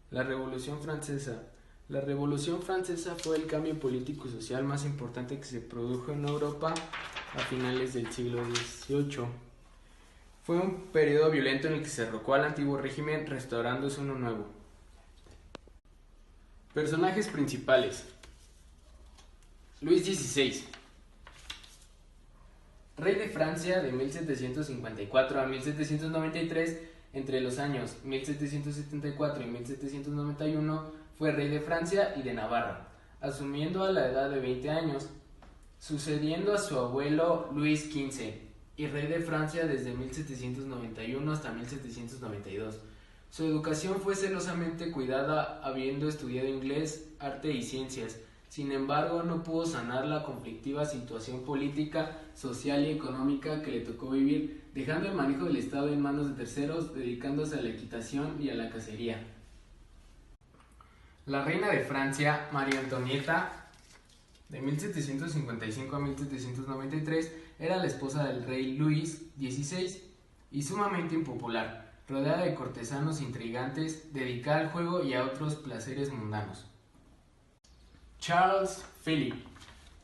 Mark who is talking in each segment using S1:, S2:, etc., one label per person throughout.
S1: La Revolución Francesa. La Revolución Francesa fue el cambio político y social más importante que se produjo en Europa a finales del siglo XVIII. Fue un periodo violento en el que se derrocó al antiguo régimen restaurándose uno nuevo. Personajes principales. Luis XVI, rey de Francia de 1754 a 1793. Entre los años 1774 y 1791 fue rey de Francia y de Navarra, asumiendo a la edad de 20 años, sucediendo a su abuelo Luis XV, y rey de Francia desde 1791 hasta 1792. Su educación fue celosamente cuidada, habiendo estudiado inglés, arte y ciencias. Sin embargo, no pudo sanar la conflictiva situación política, social y económica que le tocó vivir, dejando el manejo del Estado en manos de terceros, dedicándose a la equitación y a la cacería. La reina de Francia, María Antonieta, de 1755 a 1793, era la esposa del rey Luis XVI y sumamente impopular, rodeada de cortesanos intrigantes, dedicada al juego y a otros placeres mundanos. Charles Philippe,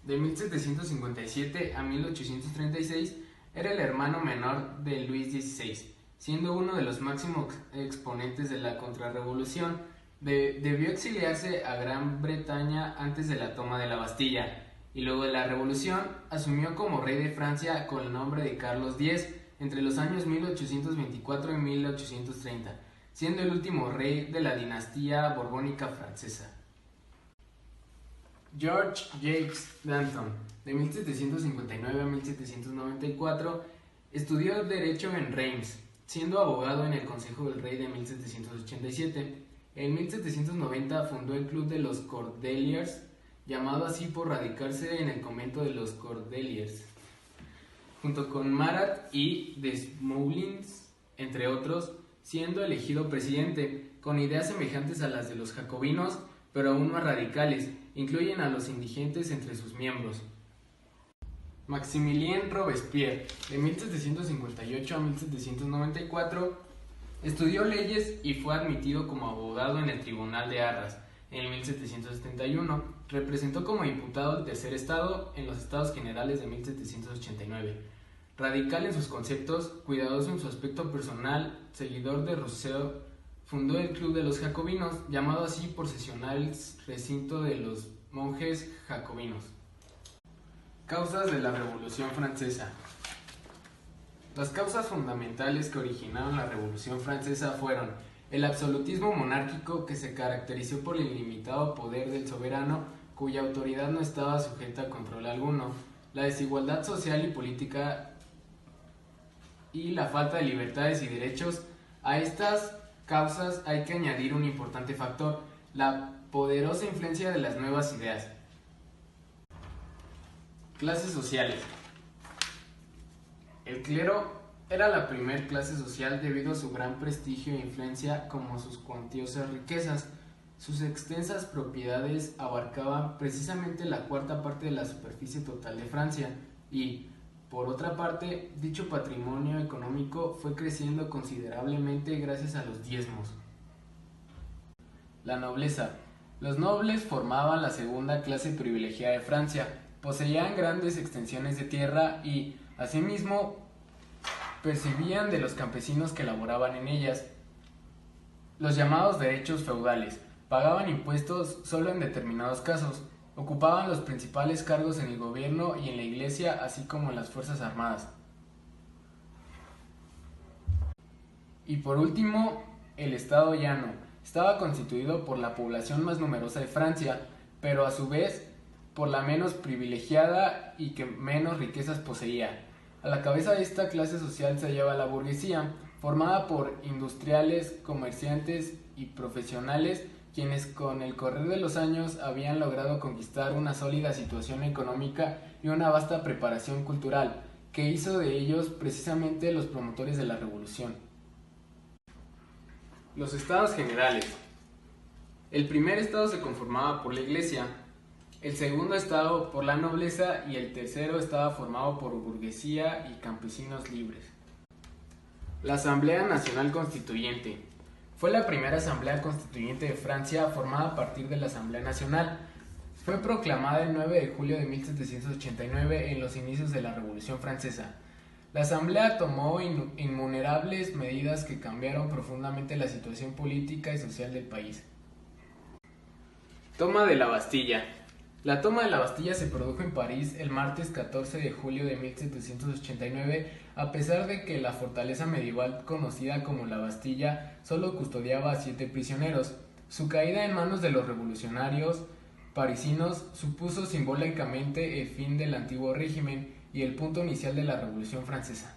S1: de 1757 a 1836, era el hermano menor de Luis XVI, siendo uno de los máximos exponentes de la contrarrevolución. Debió exiliarse a Gran Bretaña antes de la toma de la Bastilla, y luego de la revolución asumió como rey de Francia con el nombre de Carlos X entre los años 1824 y 1830, siendo el último rey de la dinastía borbónica francesa. George Jacques Danton, de 1759 a 1794, estudió Derecho en Reims, siendo abogado en el Consejo del Rey de 1787. En 1790 fundó el Club de los Cordeliers, llamado así por radicarse en el convento de los Cordeliers, junto con Marat y Desmoulins, entre otros, siendo elegido presidente, con ideas semejantes a las de los jacobinos, pero aún más radicales. Incluyen a los indigentes entre sus miembros. Maximilien Robespierre, de 1758 a 1794, estudió leyes y fue admitido como abogado en el Tribunal de Arras. En 1771 representó como diputado del Tercer Estado en los Estados Generales de 1789. Radical en sus conceptos, cuidadoso en su aspecto personal, seguidor de Rousseau, fundó el Club de los Jacobinos, llamado así por sesionar el recinto de los monjes jacobinos. Causas de la Revolución Francesa. Las causas fundamentales que originaron la Revolución Francesa fueron el absolutismo monárquico, que se caracterizó por el ilimitado poder del soberano, cuya autoridad no estaba sujeta a control alguno, la desigualdad social y política y la falta de libertades y derechos. A estas causas hay que añadir un importante factor: la poderosa influencia de las nuevas ideas. Clases sociales. El clero era la primer clase social debido a su gran prestigio e influencia, como sus cuantiosas riquezas. Sus extensas propiedades abarcaban precisamente la cuarta parte de la superficie total de Francia y, por otra parte, dicho patrimonio económico fue creciendo considerablemente gracias a los diezmos. La nobleza. Los nobles formaban la segunda clase privilegiada de Francia, poseían grandes extensiones de tierra y, asimismo, percibían de los campesinos que laboraban en ellas los llamados derechos feudales, pagaban impuestos solo en determinados casos, ocupaban los principales cargos en el gobierno y en la iglesia, así como en las fuerzas armadas. Y por último, el Estado llano. Estaba constituido por la población más numerosa de Francia, pero a su vez por la menos privilegiada y que menos riquezas poseía. A la cabeza de esta clase social se hallaba la burguesía, formada por industriales, comerciantes y profesionales, quienes con el correr de los años habían logrado conquistar una sólida situación económica y una vasta preparación cultural, que hizo de ellos precisamente los promotores de la revolución. Los estados generales. El primer estado se conformaba por la iglesia, el segundo estado por la nobleza y el tercero estaba formado por burguesía y campesinos libres. La Asamblea Nacional Constituyente Fue la primera asamblea constituyente de Francia formada a partir de la Asamblea Nacional. Fue proclamada el 9 de julio de 1789 en los inicios de la Revolución Francesa. La asamblea tomó innumerables medidas que cambiaron profundamente la situación política y social del país. Toma de la Bastilla. La toma de la Bastilla se produjo en París el martes 14 de julio de 1789, a pesar de que la fortaleza medieval conocida como la Bastilla solo custodiaba a 7 prisioneros. Su caída en manos de los revolucionarios parisinos supuso simbólicamente el fin del antiguo régimen y el punto inicial de la Revolución Francesa.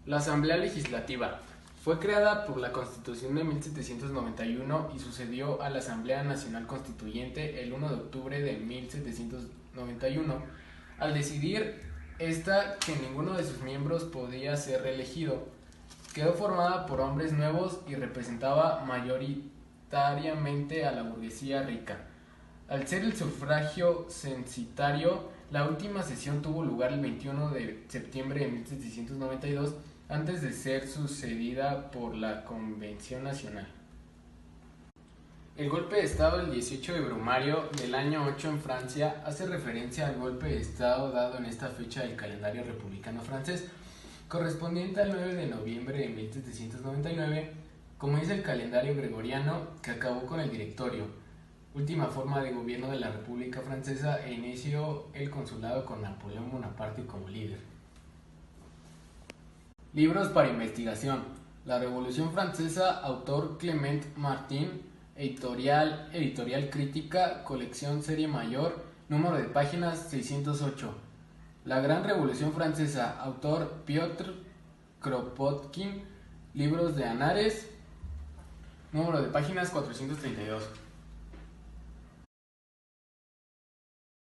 S1: La Asamblea Legislativa fue creada por la Constitución de 1791 y sucedió a la Asamblea Nacional Constituyente el 1 de octubre de 1791. Al decidir esta que ninguno de sus miembros podía ser reelegido, quedó formada por hombres nuevos y representaba mayoritariamente a la burguesía rica. Al ser el sufragio censitario, la última sesión tuvo lugar el 21 de septiembre de 1792, antes de ser sucedida por la Convención Nacional. El golpe de Estado del 18 de Brumario del año 8 en Francia hace referencia al golpe de Estado dado en esta fecha del calendario republicano francés, correspondiente al 9 de noviembre de 1799, como dice el calendario gregoriano, que acabó con el Directorio, última forma de gobierno de la República Francesa, e inició el consulado con Napoleón Bonaparte como líder. Libros para investigación. La Revolución Francesa, autor Clement Martin, editorial Crítica, colección Serie Mayor, número de páginas 608. La Gran Revolución Francesa, autor Piotr Kropotkin, libros de Anares, número de páginas 432.